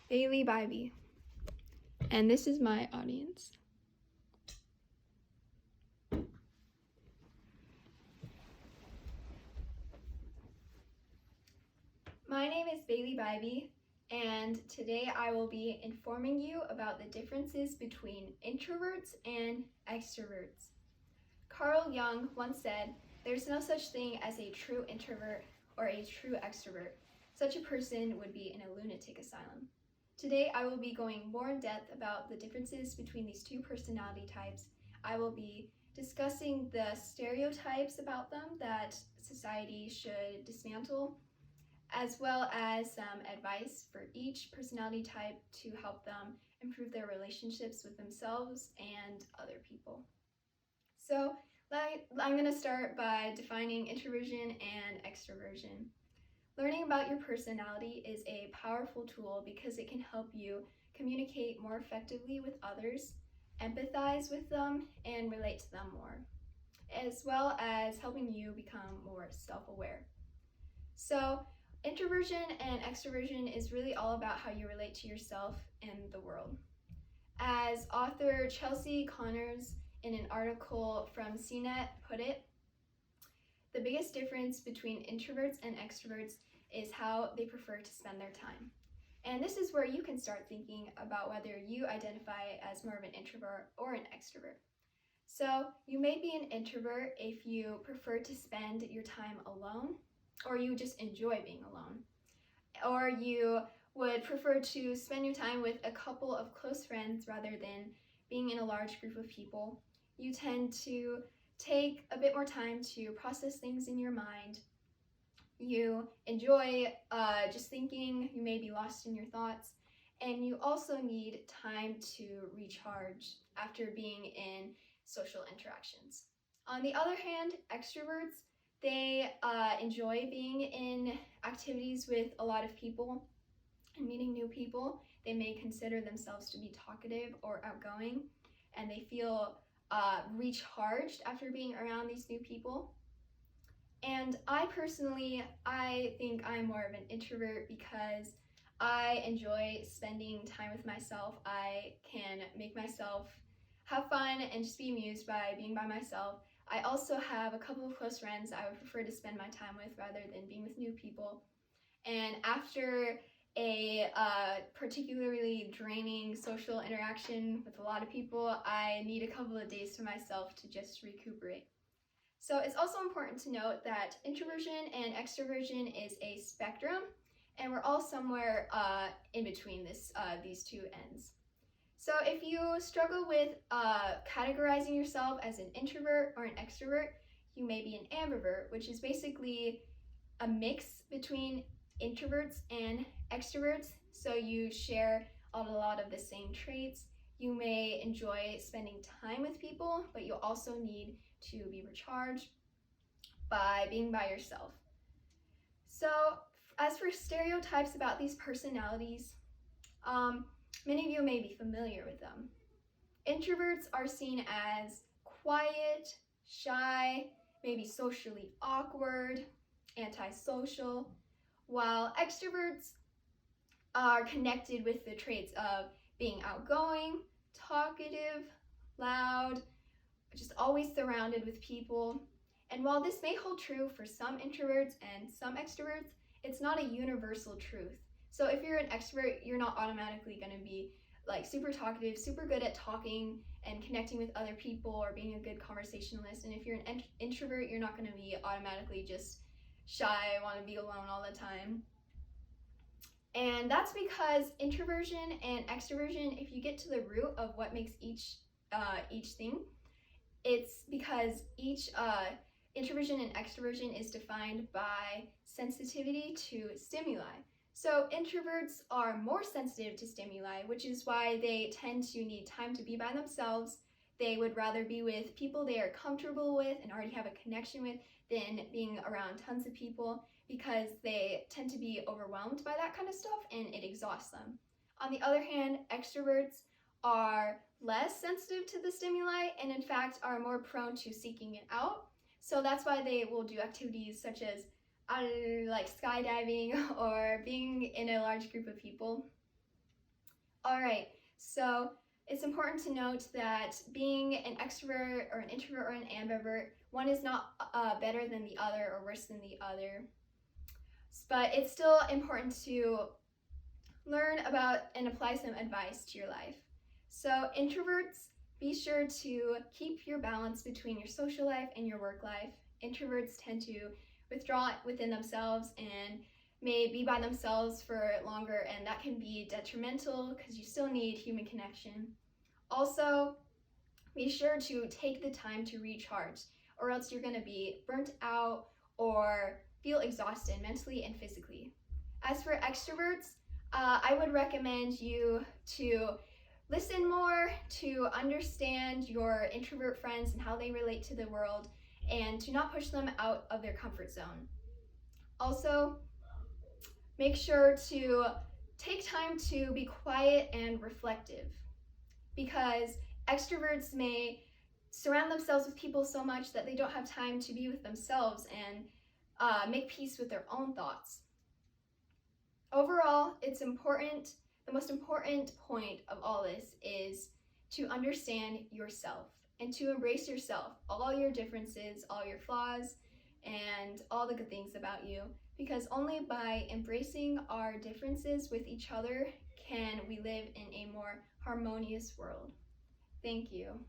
Bailey Bybee, and this is my audience. My name is Bailey Bybee, and today I will be informing you about the differences between introverts and extroverts. Carl Jung once said, "There's no such thing as a true introvert or a true extrovert. Such a person would be in a lunatic asylum." Today I will be going more in depth about the differences between these two personality types. I will be discussing the stereotypes about them that society should dismantle, as well as some advice for each personality type to help them improve their relationships with themselves and other people. So I'm going to start by defining introversion and extroversion. Learning about your personality is a powerful tool because it can help you communicate more effectively with others, empathize with them, and relate to them more, as well as helping you become more self-aware. So, introversion and extroversion is really all about how you relate to yourself and the world. As author Chelsea Connors in an article from CNET put it, the biggest difference between introverts and extroverts is how they prefer to spend their time. And this is where you can start thinking about whether you identify as more of an introvert or an extrovert. So you may be an introvert if you prefer to spend your time alone, or you just enjoy being alone, or you would prefer to spend your time with a couple of close friends rather than being in a large group of people. You tend to take a bit more time to process things in your mind. You enjoy just thinking, you may be lost in your thoughts, and you also need time to recharge after being in social interactions. On the other hand, extroverts, they enjoy being in activities with a lot of people and meeting new people. They may consider themselves to be talkative or outgoing, and they feel recharged after being around these new people. And I think I'm more of an introvert because I enjoy spending time with myself. I can make myself have fun and just be amused by being by myself. I also have a couple of close friends I would prefer to spend my time with rather than being with new people. And after a particularly draining social interaction with a lot of people, I need a couple of days to myself to just recuperate. So it's also important to note that introversion and extroversion is a spectrum, and we're all somewhere in between these two ends. So if you struggle with categorizing yourself as an introvert or an extrovert, you may be an ambivert, which is basically a mix between introverts and extroverts. So you share a lot of the same traits. You may enjoy spending time with people, but you also need to be recharged by being by yourself. So as for stereotypes about these personalities, many of you may be familiar with them. Introverts are seen as quiet, shy, maybe socially awkward, antisocial, while extroverts are connected with the traits of being outgoing, talkative, loud, just always surrounded with people. And while this may hold true for some introverts and some extroverts, it's not a universal truth. So if you're an extrovert, you're not automatically going to be like super talkative, super good at talking and connecting with other people or being a good conversationalist. And if you're an introvert, you're not going to be automatically just shy, want to be alone all the time. And that's because introversion and extroversion, if you get to the root of what makes each thing, it's because each introversion and extroversion is defined by sensitivity to stimuli. So introverts are more sensitive to stimuli, which is why they tend to need time to be by themselves. They would rather be with people they are comfortable with and already have a connection with than being around tons of people, because they tend to be overwhelmed by that kind of stuff and it exhausts them. On the other hand, extroverts are less sensitive to the stimuli and in fact are more prone to seeking it out. So that's why they will do activities such as like skydiving or being in a large group of people. All right, so it's important to note that being an extrovert or an introvert or an ambivert, one is not better than the other or worse than the other. But it's still important to learn about and apply some advice to your life. So introverts, be sure to keep your balance between your social life and your work life. Introverts tend to withdraw within themselves and may be by themselves for longer, and that can be detrimental because you still need human connection. Also, be sure to take the time to recharge, or else you're going to be burnt out or feel exhausted mentally and physically. As for extroverts, I would recommend you to listen more, to understand your introvert friends and how they relate to the world, and to not push them out of their comfort zone. Also, make sure to take time to be quiet and reflective, because extroverts may surround themselves with people so much that they don't have time to be with themselves and make peace with their own thoughts. Overall, it's important, the most important point of all this is to understand yourself and to embrace yourself, all your differences, all your flaws, and all the good things about you, because only by embracing our differences with each other can we live in a more harmonious world. Thank you.